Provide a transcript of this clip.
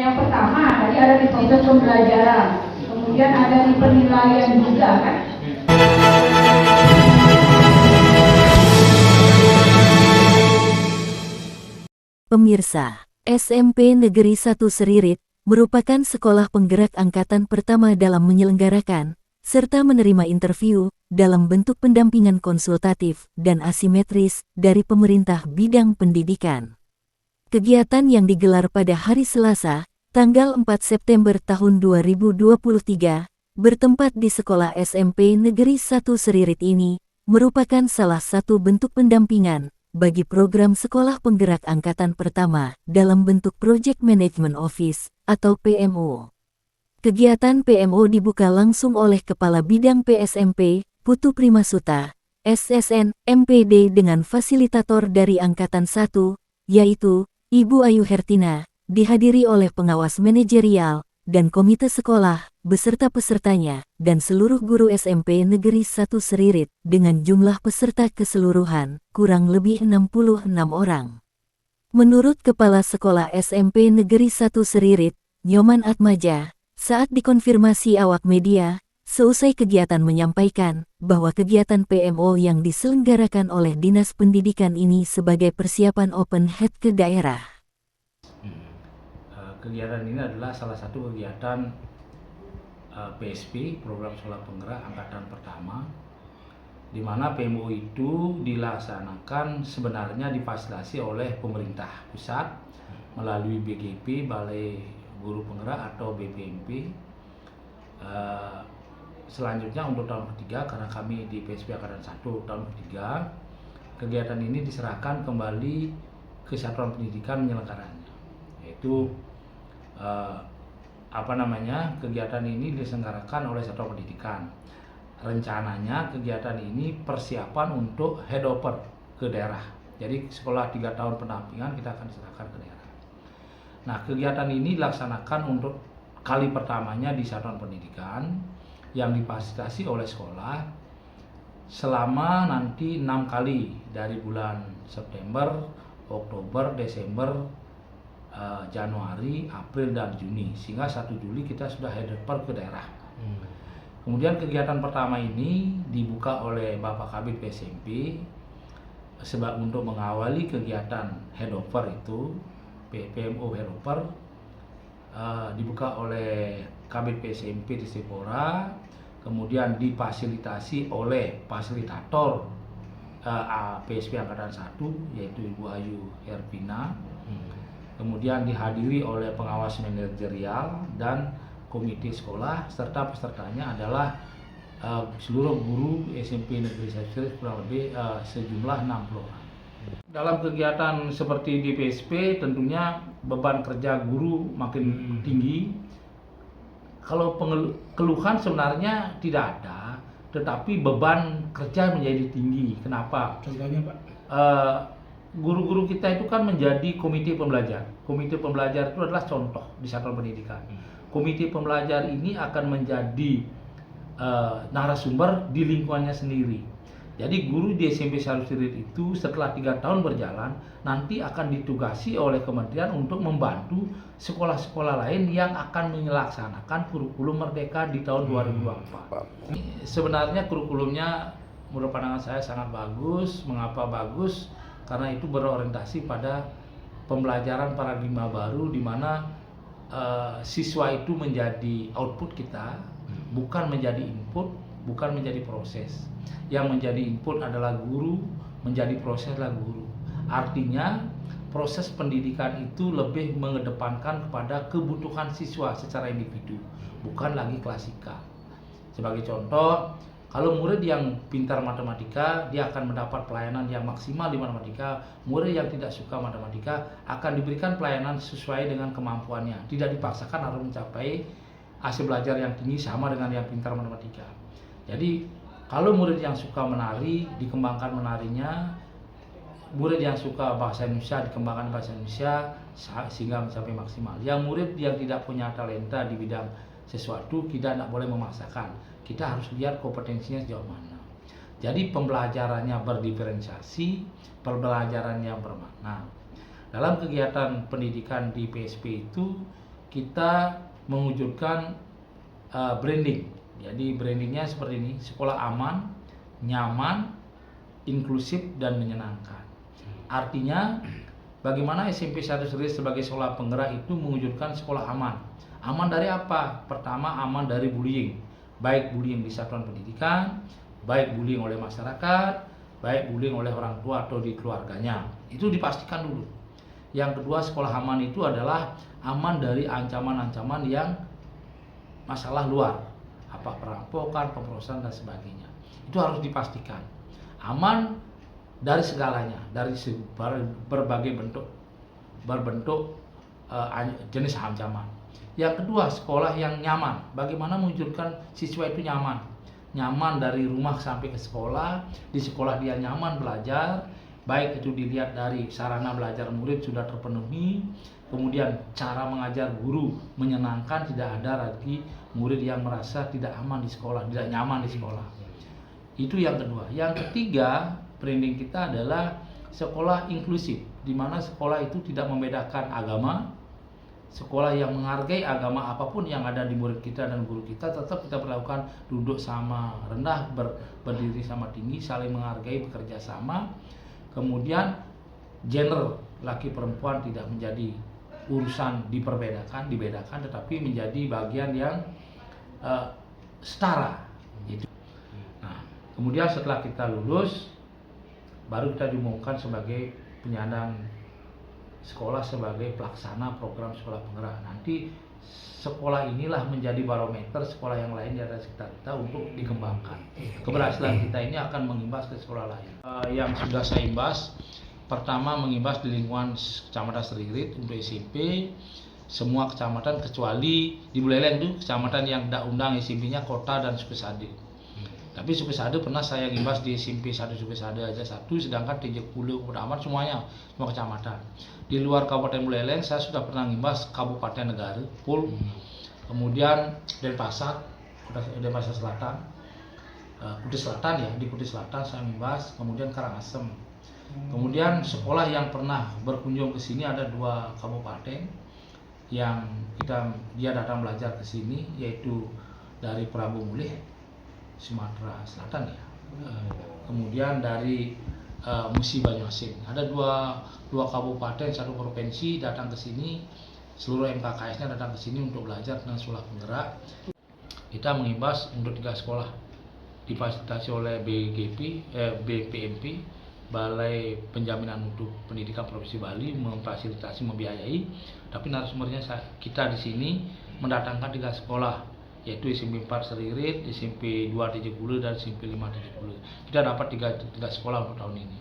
yang pertama tadi ada di proses pembelajaran, kemudian ada di penilaian juga kan. Pemirsa, SMP Negeri 1 Seririt merupakan sekolah penggerak angkatan pertama dalam menyelenggarakan serta menerima interview dalam bentuk pendampingan konsultatif dan asimetris dari pemerintah bidang pendidikan. Kegiatan yang digelar pada hari Selasa, tanggal 4 September tahun 2023, bertempat di Sekolah SMP Negeri 1 Seririt ini, merupakan salah satu bentuk pendampingan bagi program Sekolah Penggerak Angkatan Pertama dalam bentuk Project Management Office atau PMO. Kegiatan PMO dibuka langsung oleh Kepala Bidang PSMP, Putu Primasuta, SSN, MPD dengan fasilitator dari Angkatan 1, yaitu Ibu Ayu Hertina, dihadiri oleh pengawas manajerial dan komite sekolah beserta pesertanya dan seluruh guru SMP Negeri 1 Seririt dengan jumlah peserta keseluruhan kurang lebih 66 orang. Menurut Kepala Sekolah SMP Negeri 1 Seririt, Nyoman Atmaja, saat dikonfirmasi awak media, seusai kegiatan menyampaikan bahwa kegiatan PMO yang diselenggarakan oleh Dinas Pendidikan ini sebagai persiapan open head ke daerah. Kegiatan ini adalah salah satu kegiatan PSP, Program Sekolah Penggerak Angkatan Pertama, di mana PMO itu dilaksanakan sebenarnya difasilitasi oleh pemerintah pusat melalui BGP, Balai Guru Penggerak atau BPMP. Selanjutnya untuk tahun ketiga, karena kami di PSP Angkatan 1 tahun ketiga, kegiatan ini diserahkan kembali ke Satuan Pendidikan menyelenggaranya, yaitu kegiatan ini diselenggarakan oleh Satuan Pendidikan. Rencananya kegiatan ini persiapan untuk headover ke daerah. Jadi sekolah 3 tahun pendampingan kita akan diserahkan ke daerah. Nah, kegiatan ini dilaksanakan untuk kali pertamanya di Satuan Pendidikan yang difasilitasi oleh sekolah selama nanti 6 kali dari bulan September, Oktober, Desember, Januari, April, dan Juni, sehingga 1 Juli kita sudah headover ke daerah. Kemudian kegiatan pertama ini dibuka oleh Bapak Kabid PSMP sebab untuk mengawali kegiatan headover itu, PMO headover, dibuka oleh Kabid PSMP di Sipora, kemudian difasilitasi oleh fasilitator PSP Angkatan 1 yaitu Ibu Ayu Herpina. Kemudian dihadiri oleh pengawas manajerial dan komite sekolah, serta pesertanya adalah seluruh guru SMP Negeri 1 kurang lebih sejumlah 60 orang. Dalam kegiatan seperti di PSP tentunya beban kerja guru makin tinggi. Kalau keluhan sebenarnya tidak ada, tetapi beban kerja menjadi tinggi. Kenapa? Contohnya Pak? Guru-guru kita itu kan menjadi komite pembelajar. Komite pembelajar itu adalah contoh di Satuan Pendidikan. Komite pembelajar ini akan menjadi narasumber di lingkungannya sendiri. Jadi guru di SMP 1 Seririt itu setelah 3 tahun berjalan nanti akan ditugasi oleh kementerian untuk membantu sekolah-sekolah lain yang akan melaksanakan kurikulum Merdeka di tahun 2024. Sebenarnya kurikulumnya menurut pandangan saya sangat bagus. Mengapa bagus? Karena itu berorientasi pada pembelajaran paradigma baru di mana siswa itu menjadi output kita, bukan menjadi input, bukan menjadi proses. Yang menjadi input adalah guru, menjadi proses adalah guru. Artinya proses pendidikan itu lebih mengedepankan kepada kebutuhan siswa secara individu, bukan lagi klasikal. Sebagai contoh, kalau murid yang pintar matematika, dia akan mendapat pelayanan yang maksimal di matematika. Murid yang tidak suka matematika akan diberikan pelayanan sesuai dengan kemampuannya. Tidak dipaksakan harus mencapai hasil belajar yang tinggi sama dengan yang pintar matematika. Jadi, kalau murid yang suka menari, dikembangkan menarinya. Murid yang suka bahasa Indonesia, dikembangkan bahasa Indonesia sehingga mencapai maksimal. Yang murid yang tidak punya talenta di bidang sesuatu, kita tidak boleh memaksakan. Kita harus lihat kompetensinya sejauh mana. Jadi pembelajarannya berdiferensiasi, pembelajarannya bermakna. Dalam kegiatan pendidikan di PSP itu kita mewujudkan branding. Jadi brandingnya seperti ini: sekolah aman, nyaman, inklusif, dan menyenangkan. Artinya bagaimana SMP 1 Seririt sebagai sekolah penggerak itu mewujudkan sekolah aman. Aman dari apa? Pertama, aman dari bullying. Baik bullying di satuan pendidikan, baik bullying oleh masyarakat, baik bullying oleh orang tua atau di keluarganya. Itu dipastikan dulu. Yang kedua, sekolah aman itu adalah aman dari ancaman-ancaman yang masalah luar, apa perampokan, pemerkosaan, dan sebagainya. Itu harus dipastikan. Aman dari segalanya, dari berbagai berbentuk jenis ancaman. Yang kedua, sekolah yang nyaman. Bagaimana mewujudkan siswa itu nyaman? Nyaman dari rumah sampai ke sekolah. Di sekolah dia nyaman belajar, baik itu dilihat dari sarana belajar murid sudah terpenuhi, kemudian cara mengajar guru menyenangkan, tidak ada lagi murid yang merasa tidak aman di sekolah, tidak nyaman di sekolah. Itu yang kedua. Yang ketiga, branding kita adalah sekolah inklusif, di mana sekolah itu tidak membedakan agama. Sekolah yang menghargai agama apapun yang ada di murid kita dan guru kita, tetap kita perlakukan duduk sama rendah, berdiri sama tinggi, saling menghargai, bekerja sama. Kemudian gender laki perempuan tidak menjadi urusan dibedakan, tetapi menjadi bagian yang setara. Gitu. Nah, kemudian setelah kita lulus, baru kita diumumkan sebagai penyandang sekolah sebagai pelaksana program sekolah penggerak. Nanti sekolah inilah menjadi barometer sekolah yang lain di atas sekitar kita untuk dikembangkan. Keberhasilan kita ini akan mengimbas ke sekolah lain. Yang sudah saya imbas, pertama mengimbas di lingkungan Kecamatan Seririt untuk SMP, semua kecamatan kecuali di Buleleng itu kecamatan yang tidak undang SMP-nya kota dan Sukesade. Tapi Sukesade pernah saya ngimbas di SMP 1 Sukesade aja satu, sedangkan Tejekulu, Kudaman semuanya, semua kecamatan. Di luar Kabupaten Buleleng saya sudah pernah ngimbas Kabupaten Negara, Pul, kemudian Denpasar, Denpasar Selatan, Kudus Selatan ya, di Kudus Selatan saya ngimbas, kemudian Karangasem. Kemudian sekolah yang pernah berkunjung ke sini ada 2 kabupaten yang dia datang belajar ke sini, yaitu dari Prabu Mulih, Sumatera Selatan ya. Kemudian dari Musi Banyuasin. Ada dua kabupaten, 1 provinsi datang ke sini. Seluruh MKKS-nya datang ke sini untuk belajar tentang sekolah penggerak. Kita mengimbas untuk 3 sekolah difasilitasi oleh BPMP, Balai Penjaminan Mutu Pendidikan Provinsi Bali, memfasilitasi, membiayai. Tapi narasumbernya kita di sini mendatangkan 3 sekolah, yaitu SMP 4 Seririt, SMP 2 Tejekulu, dan SMP 5 Tejekulu. Kita dapat 3 sekolah untuk tahun ini.